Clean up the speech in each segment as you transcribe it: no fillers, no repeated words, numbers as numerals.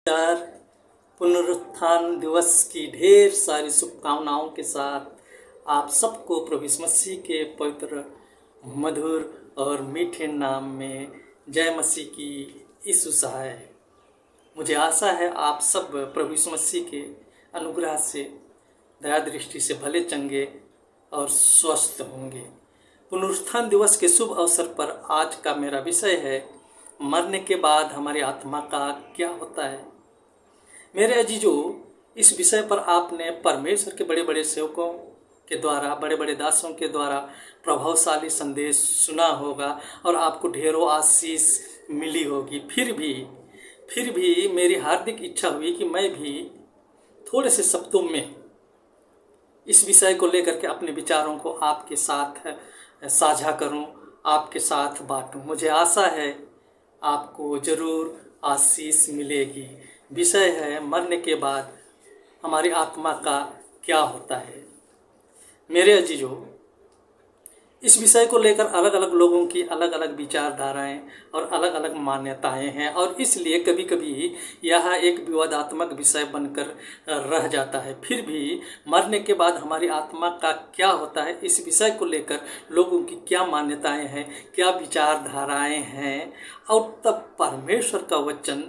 चार पुनरुत्थान दिवस की ढेर सारी शुभकामनाओं के साथ आप सबको प्रभु यीशु मसीह के पवित्र मधुर और मीठे नाम में जय मसीह की यीशु सहाय। मुझे आशा है आप सब प्रभु यीशु मसीह के अनुग्रह से दया दृष्टि से भले चंगे और स्वस्थ होंगे। पुनरुत्थान दिवस के शुभ अवसर पर आज का मेरा विषय है मरने के बाद हमारी आत्मा का क्या होता है। मेरे अजीजों, इस विषय पर आपने परमेश्वर के बड़े बड़े सेवकों के द्वारा, बड़े बड़े दासों के द्वारा प्रभावशाली संदेश सुना होगा और आपको ढेरों आशीष मिली होगी। फिर भी मेरी हार्दिक इच्छा हुई कि मैं भी थोड़े से शब्दों में इस विषय को लेकर के अपने विचारों को आपके साथ साझा करूं, आपके साथ बांटूं। मुझे आशा है आपको ज़रूर आशीष मिलेगी। विषय है मरने के बाद हमारी आत्मा का क्या होता है। मेरे अजीजों, इस विषय को लेकर अलग अलग लोगों की अलग अलग विचारधाराएं और अलग अलग मान्यताएं हैं और इसलिए कभी कभी यह एक विवादात्मक विषय बनकर रह जाता है। फिर भी मरने के बाद हमारी आत्मा का क्या होता है, इस विषय को लेकर लोगों की क्या मान्यताएं हैं, क्या विचारधाराएं हैं और तब परमेश्वर का वचन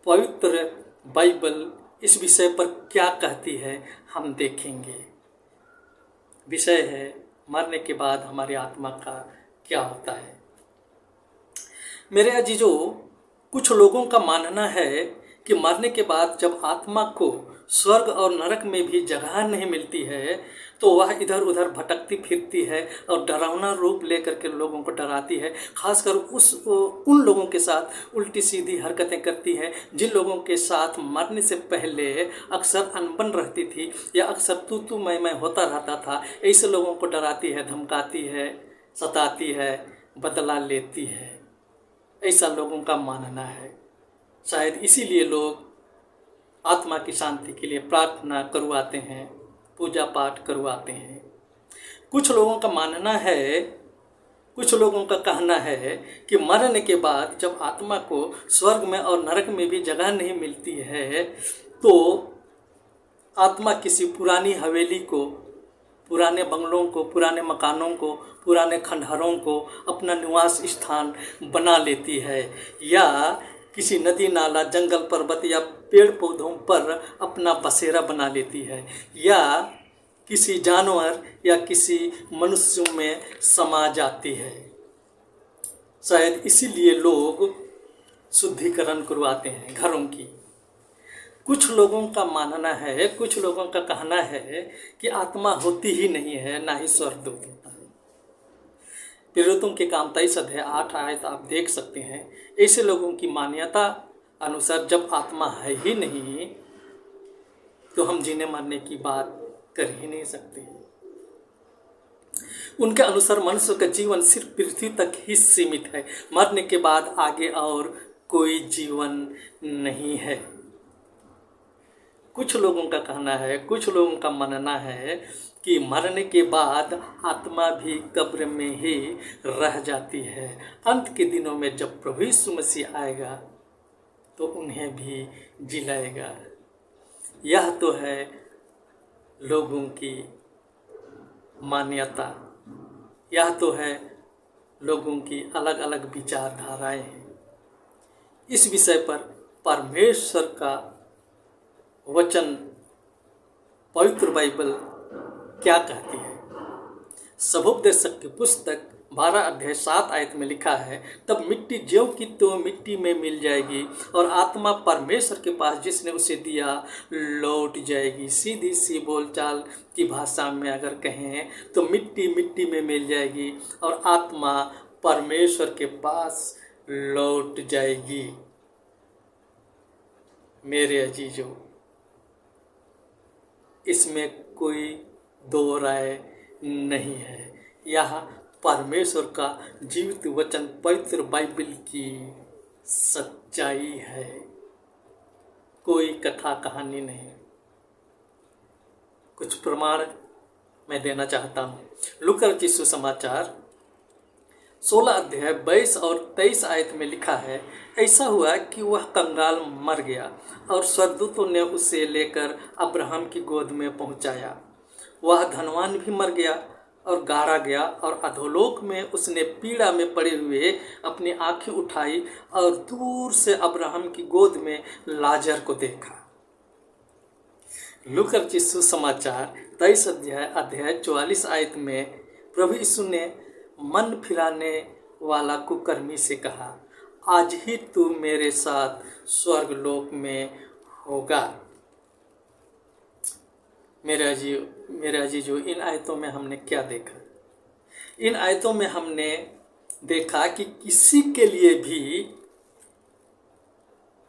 पवित्र बाइबल इस विषय पर क्या कहती है, हम देखेंगे। विषय है मरने के बाद हमारी आत्मा का क्या होता है। मेरे अजीजों, कुछ लोगों का मानना है कि मरने के बाद जब आत्मा को स्वर्ग और नरक में भी जगह नहीं मिलती है तो वह इधर उधर भटकती फिरती है और डरावना रूप लेकर के लोगों को डराती है। खासकर उन लोगों के साथ उल्टी सीधी हरकतें करती है जिन लोगों के साथ मरने से पहले अक्सर अनबन रहती थी या अक्सर तू मैं होता रहता था। ऐसे लोगों को डराती है, धमकाती है, सताती है, बदला लेती है। ऐसा लोगों का मानना है। शायद इसीलिए लोग आत्मा की शांति के लिए प्रार्थना करवाते हैं, पूजा पाठ करवाते हैं। कुछ लोगों का मानना है, कुछ लोगों का कहना है कि मरने के बाद जब आत्मा को स्वर्ग में और नरक में भी जगह नहीं मिलती है तो आत्मा किसी पुरानी हवेली को, पुराने बंगलों को, पुराने मकानों को, पुराने खंडहरों को अपना निवास स्थान बना लेती है या किसी नदी नाला, जंगल, पर्वत या पेड़ पौधों पर अपना बसेरा बना लेती है या किसी जानवर या किसी मनुष्य में समा जाती है। शायद इसीलिए लोग शुद्धिकरण करवाते हैं घरों की। कुछ लोगों का मानना है, कुछ लोगों का कहना है कि आत्मा होती ही नहीं है, ना ही स्वर्गदूत होता है। प्रेरितों के काम 23 अध्याय 8 आयत आप देख सकते हैं। ऐसे लोगों की मान्यता अनुसार जब आत्मा है ही नहीं तो हम जीने मरने की बात कर ही नहीं सकते। उनके अनुसार मनुष्य का जीवन सिर्फ पृथ्वी तक ही सीमित है। मरने के बाद आगे और कोई जीवन नहीं है। कुछ लोगों का कहना है, कुछ लोगों का मानना है कि मरने के बाद आत्मा भी कब्र में ही रह जाती है। अंत के दिनों में जब प्रभु यीशु मसीह आएगा तो उन्हें भी जिलाएगा। यह तो है लोगों की मान्यता, यह तो है लोगों की अलग अलग विचारधाराएं हैं। इस विषय पर परमेश्वर का वचन पवित्र बाइबल क्या कहती है। सबोपदेशक की पुस्तक 12 अध्याय 7 आयत में लिखा है, तब मिट्टी ज्यों की तो मिट्टी में मिल जाएगी और आत्मा परमेश्वर के पास जिसने उसे दिया लौट जाएगी। सीधी सी बोलचाल की भाषा में अगर कहें तो मिट्टी मिट्टी में मिल जाएगी और आत्मा परमेश्वर के पास लौट जाएगी। मेरे अजीजों, इसमें कोई दो राय नहीं है। यह परमेश्वर का जीवित वचन पवित्र बाइबल की सच्चाई है, कोई कथा कहानी नहीं। कुछ प्रमाण मैं देना चाहता हूँ। लूका रचित सुसमाचार 16 अध्याय 22 और 23 आयत में लिखा है, ऐसा हुआ कि वह कंगाल मर गया और स्वर्गदूतों ने उसे लेकर अब्राहम की गोद में पहुंचाया। वह धनवान भी मर गया और गाड़ा गया और अधोलोक में उसने पीड़ा में पड़े हुए अपनी आंखें उठाई और दूर से अब्राहम की गोद में लाजर को देखा। लूका रचित सुसमाचार 23 अध्याय 44 आयत में प्रभु यीशु ने मन फिराने वाला कुकर्मी से कहा, आज ही तू मेरे साथ स्वर्गलोक में होगा। मेरे अजीजों, इन आयतों में हमने क्या देखा? इन आयतों में हमने देखा कि किसी के लिए भी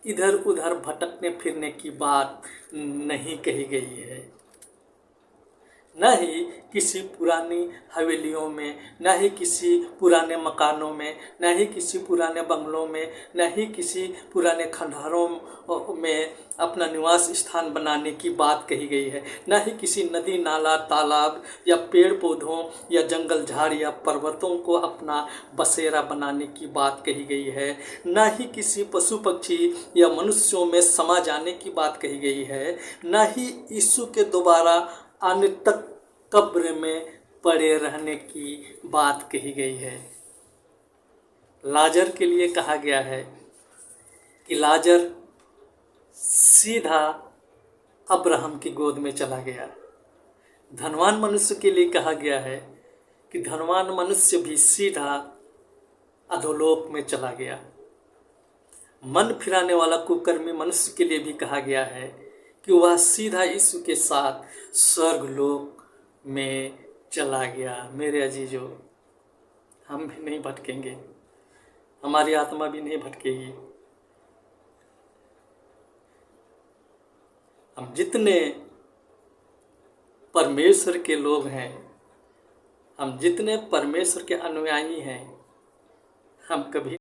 इधर उधर भटकने फिरने की बात नहीं कही गई है। न ही किसी पुरानी हवेलियों में, न ही किसी पुराने मकानों में, न ही किसी पुराने बंगलों में, न ही किसी पुराने खंडहरों में अपना निवास स्थान बनाने की बात कही गई है। न ही किसी नदी नाला तालाब या पेड़ पौधों या जंगल झाड़ या पर्वतों को अपना बसेरा बनाने की बात कही गई है। न ही किसी पशु पक्षी या मनुष्यों में समा जाने की बात कही गई है। न ही यीशु के दोबारा आने तक कब्र में पड़े रहने की बात कही गई है। लाजर के लिए कहा गया है कि लाजर सीधा अब्राहम की गोद में चला गया। धनवान मनुष्य के लिए कहा गया है कि धनवान मनुष्य भी सीधा अधोलोक में चला गया। मन फिराने वाला कुकर्मी मनुष्य के लिए भी कहा गया है कि वह सीधा यीशु के साथ स्वर्गलोक में चला गया। मेरे अजीजों, हम भी नहीं भटकेंगे, हमारी आत्मा भी नहीं भटकेगी। हम जितने परमेश्वर के लोग हैं, हम जितने परमेश्वर के अनुयायी हैं, हम कभी